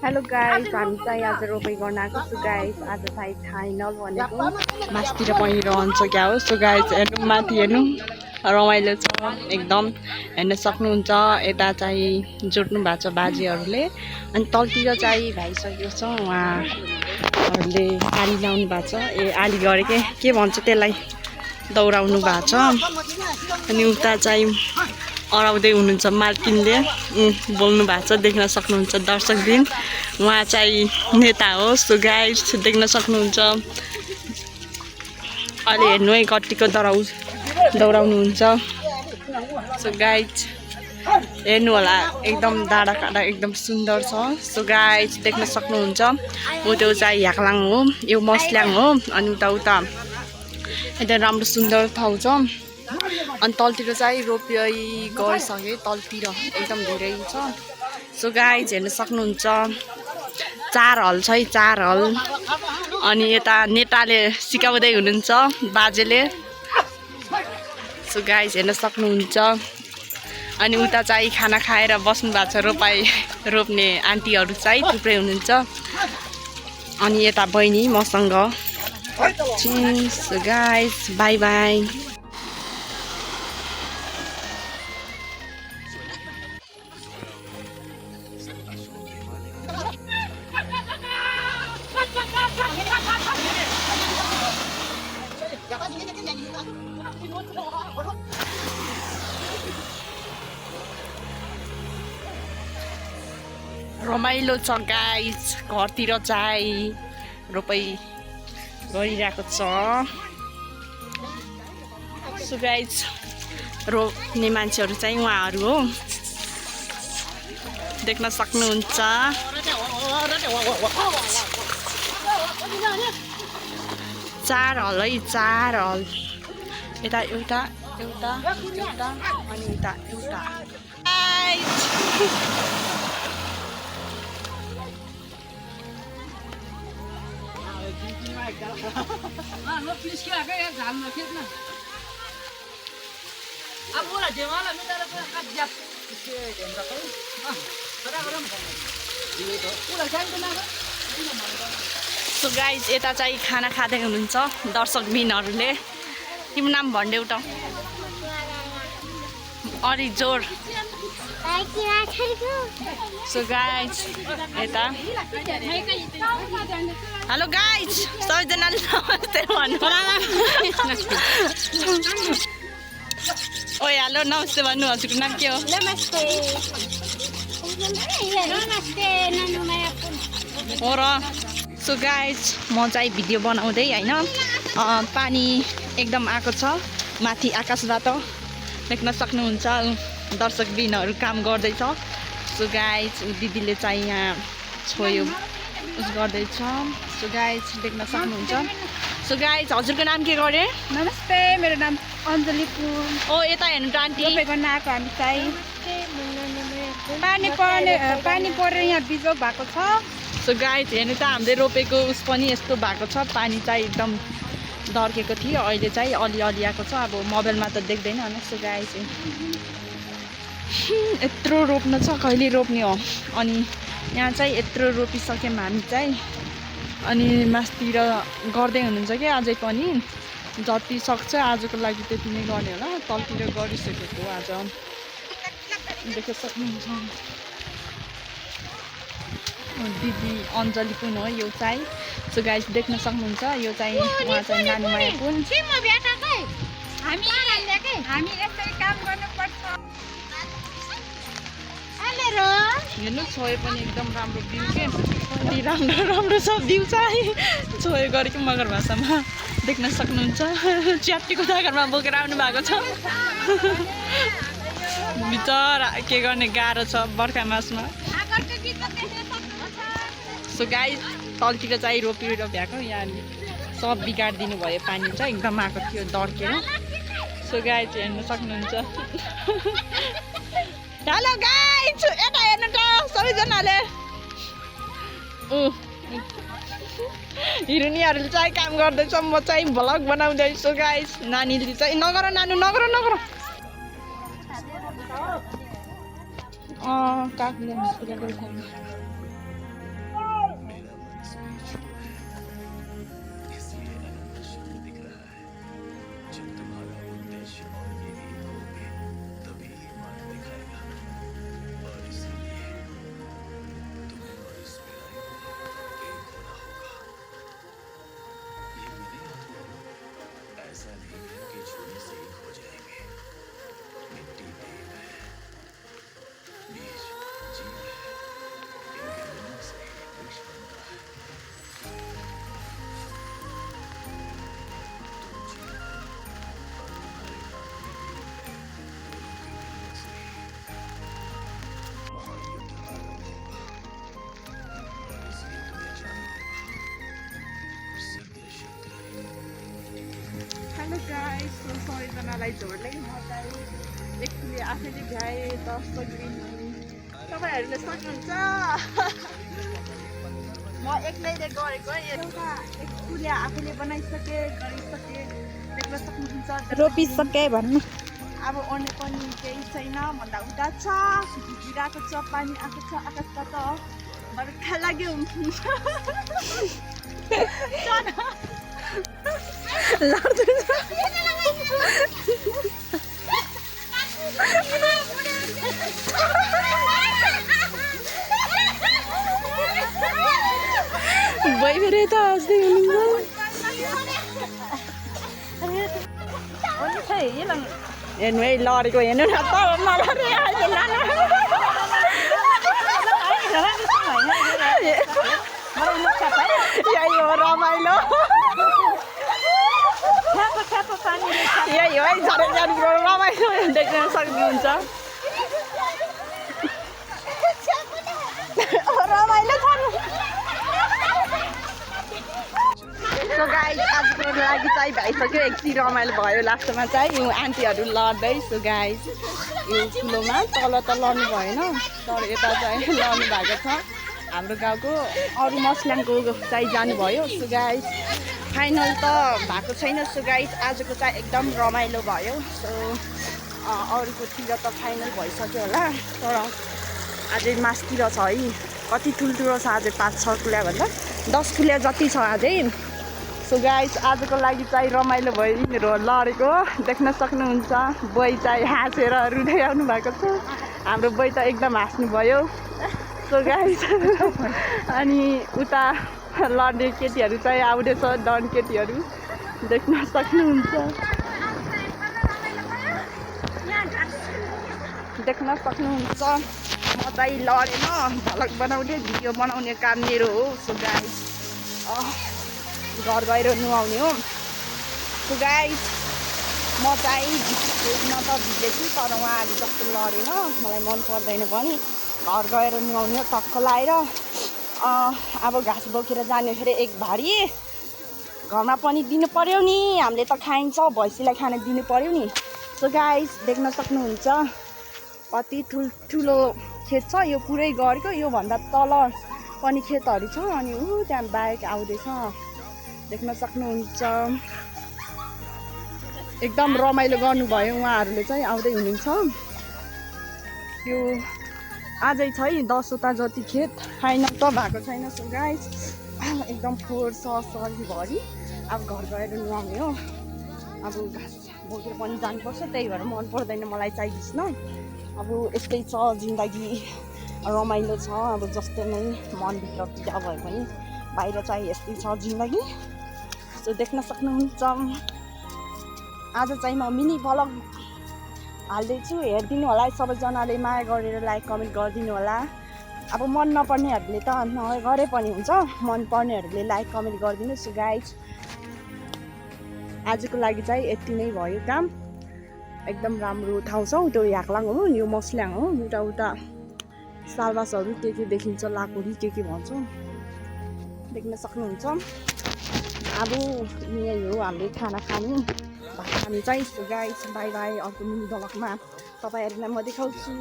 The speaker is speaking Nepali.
हेलो गाइस, हामी चाहिँ आज रोपाइ गर्न आएको छु गाइस। आज चाहिँ फाइनल भनेको मास्तिर पहिरहन्छ क्या हो। सो गाइस हेर्नु, माथि हेर्नु रमाइलो छ एकदम, हेर्न सक्नुहुन्छ। यता चाहिँ जोड्नु भएको छ बाजेहरूले, अनि तलतिर चाहिँ भाइसकेको छ, उहाँहरूले आली लाउनु भएको छ। आली गरेकै के भन्छ त्यसलाई, दौडाउनु भएको छ। अनि उता चाहिँ अराउँदै हुनुहुन्छ मालकिनले, बोल्नु भएको छ, देख्न सक्नुहुन्छ दर्शकबिन। उहाँ चाहिँ नेता हो। सो गाइस देख्न सक्नुहुन्छ। अहिले हेर्नु है कतिको दौडाउनुहुन्छ। सो गाइस हेर्नु होला, एकदम डाँडा काँडा एकदम सुन्दर छ। सो गाइस देख्न सक्नुहुन्छ। ऊ त्यो चाहिँ याक्लाङ हो, यो मस्ल्याङ हो। अनि उता एकदम राम्रो सुन्दर ठाउँ छ। अनि तलतिर चाहिँ रोपाइ गरिसके, तलतिर एकदम धेरै छ। सो गाइस हेर्न सक्नुहुन्छ, 4 हल छ है, 4 हल। अनि यता नेताले सिकाउँदै हुनुहुन्छ बाजेले। सो गाइस हेर्न सक्नुहुन्छ। अनि उता चाहिँ खाना खाएर बस्नु भएको छ रोपाइ रोप्ने आन्टीहरू चाहिँ थुप्रै हुनुहुन्छ। अनि यता बहिनी मसँग। So guys by by. रमाइलो छ गाइस, घरतिर चाहिँ रोपाइ गरिरहेको छ। सो गाइस रोप्ने मान्छेहरू चाहिँ उहाँहरू हो, देख्न सक्नुहुन्छ। 4 हल है, 4 हल। यता एउटा अनि उता एउटा। सो गाइस यता चाहिँ खाना खाँदै हुनुहुन्छ दर्शकबिनहरूले। तिम्रो नाम भन्देऊ त अलि जोड। सो गाइस यता हेलो गाइस, सबैजनाले नमस्ते भन्नु। ओइ हेलो नमस्ते भन्नु। हजुरको नाम के हो? हो र। सो गाइस म चाहिँ भिडियो बनाउँदै होइन, पानी एकदम आएको छ माथि आकाशबाट, देख्न सक्नुहुन्छ। दर्शकबिनहरू काम गर्दैछ। सो गाइस दिदीले चाहिँ यहाँ छोयो उस गर्दैछ। सो गाइस देख्न सक्नुहुन्छ। सो गाइस हजुरको नाम के गरे? नमस्ते, मेरो नाम अञ्जली पुन। ओ यता हेर्नु त आन्टी, रोपाइ गर्न आएको हामी चाहिँ। पानी परेर यहाँ बिजोग भएको छ। सो गाइस हेर्नु त हामीले रोपेको उस पनि यस्तो भएको छ। पानी चाहिँ एकदम दर्केको थियो, अहिले चाहिँ अलिअलि आएको छ। अब मोबाइलमा त देख्दैन होइन। सो गाइस यत्रो रोप्न छ, कहिले रोप्ने हो। अनि यहाँ चाहिँ यत्रो रोपिसक्यौँ हामी चाहिँ। अनि मासतिर गर्दै हुनुहुन्छ कि अझै पनि, जति सक्छ आजको लागि त्यति नै गर्ने होला। तलतिर गरिसकेको आज, देख्न सक्नुहुन्छ। दिदी अञ्जली पुन हो यो चाहिँ। सो गाइस देख्न सक्नुहुन्छ, यो चाहिँ उहाँ चाहिँ नानीमाया पुन। हामी यसरी काम गर्नुपर्छ। हेर्नु छोयो पनि एकदम राम्रो बिउ के, कति राम्रो छ बिउ चाहिँ। छोयो गरेको मगर भाषामा देख्न सक्नुहुन्छ। च्याप्टीको दागरमा बोकेर आउनु भएको छ। बिचरा के गर्ने, गाह्रो छ बर्खा मासमा। सो गाइस तलतिर चाहिँ रोपिएर भ्याएको, यहाँ सब बिगारिदिनु भयो। पानी चाहिँ एकदम आएको थियो दर्केर। सो गाइस हेर्न सक्नुहुन्छ। हेलो गाइस यता हेर्नु त सबैजनाले। हिरोनीहरूले चाहिँ काम गर्दैछ, म चाहिँ भ्लग बनाउँदैछु गाइस। नानीले चाहिँ नगर नानु, नगर। काकुले सबैजनालाई झोडले म चाहिँ एकचोटि आफैले भ्याएँ 10 ग्रिन टी तपाईँहरूले सक्नुहुन्छ म एक्लैले गरेको एउटा एकचोटि आफैले बनाइसकेँ गरिसकेँ देख्न सक्नुहुन्छ रोपिसके भन्नु अब ओर्ने पनि केही छैन भन्दा उता छ भिजिरहेको छ पानी आएको छ आकाशबाट बर्खा लाग्यो भइफेर त हाँस्दै हुनुहुन्छ हेर्नु है लडेको हेर्नु न त नलडे यही हो रमाइलो यही हो है झरे जानुको रमाइलो देख्न सक्नुहुन्छ रमाइलो छ सो गाइस आजको लागि चाहिँ भइसक्यो एकछिन रमाइलो भयो लास्टमा चाहिँ यो आन्टीहरू लड्दै सो गाइस यो ठुलोमा तल त लड्नु भएन तर यता चाहिँ लड्नु भएको छ हाम्रो गाउँको अरू मस्ल्याङको चाहिँ जानुभयो सो गाइस फाइनल त भएको छैन सो गाइस आजको चाहिँ एकदम रमाइलो भयो सो अरूकोतिर त फाइनल भइसक्यो होला तर अझै मासतिर छ है कति ठुल्ठुलो छ अझै 5-6 कुल्या भन्दा 10 कुल्या जति छ अझै सो गाइस आजको लागि चाहिँ रमाइलो भयो यिनीहरू लडेको देख्न सक्नुहुन्छ बोइ चाहिँ हाँसेर रुँदै आउनु भएको छ हाम्रो बोइ त एकदम हाँस्नुभयो सो गाइस अनि उता लड्ने केटीहरू चाहिँ आउँदैछ डन केटीहरू देख्न सक्नुहुन्छ म चाहिँ लडेन भ्लग बनाउने भिडियो बनाउने काम मेरो हो सो गाइस घर गएर नुहाउने हो सो गाइस म चाहिँ न त भिजेछु तर उहाँहरू जस्तो लडेन मलाई मन पर्दैन पनि घर गएर नुहाउने हो टक्क लाएर अब घाँस बोकेर जाने फेरि एक भारी घरमा पनि दिनु पर्यो नि हामीले त खाइन्छ भैँसीलाई खान दिनु पर्यो नि सो गाइस देख्न सक्नुहुन्छ कति ठुलो खेत छ यो पुरै गरेको योभन्दा तल पनि खेतहरू छ अनि त्यहाँ बाइक आउँदैछ देख्न सक्नुहुन्छ एकदम रमाइलो गर्नुभयो उहाँहरूले चाहिँ आउँदै हुनुहुन्छ यो आजै छ है 10वटा जति खेत फाइनल त भएको छैन सो गाइस एकदम फोहोर सरीभरि अब घर गएर नुहाउने हो अब घाँस बोकेर पनि जानुपर्छ त्यही भएर मन पर्दैन मलाई चाहिँ भिज्न अब यस्तै छ जिन्दगी रमाइलो छ अब जस्तै नै मनभित्र पीडा भए पनि बाहिर चाहिँ यस्तै छ जिन्दगी सो देख्न सक्नुहुन्छ आज चाहिँ म मिनी भ्लग हाल्दैछु हेरिदिनु होला सबैजनाले माया गरेर लाइक कमेन्ट गरिदिनु होला अब मन नपर्नेहरूले त नगरे पनि हुन्छ मन पर्नेहरूले लाइक कमेन्ट गरिदिनु सो गाइस आजको लागि चाहिँ यति नै भयो काम एकदम राम्रो ठाउँ छ त्यो याक्लाङ हो यो मस्ल्याङ हो उता सालबासहरू के देखिन्छ लाकोरी के भन्छ देख्न सक्नुहुन्छ अब यही हो हामीले खाना खानु भात खानु चाहिँ सो गाइस बाई बाई अर्को मिनी भ्लगमा तपाईँहरूलाई म देखाउँछु।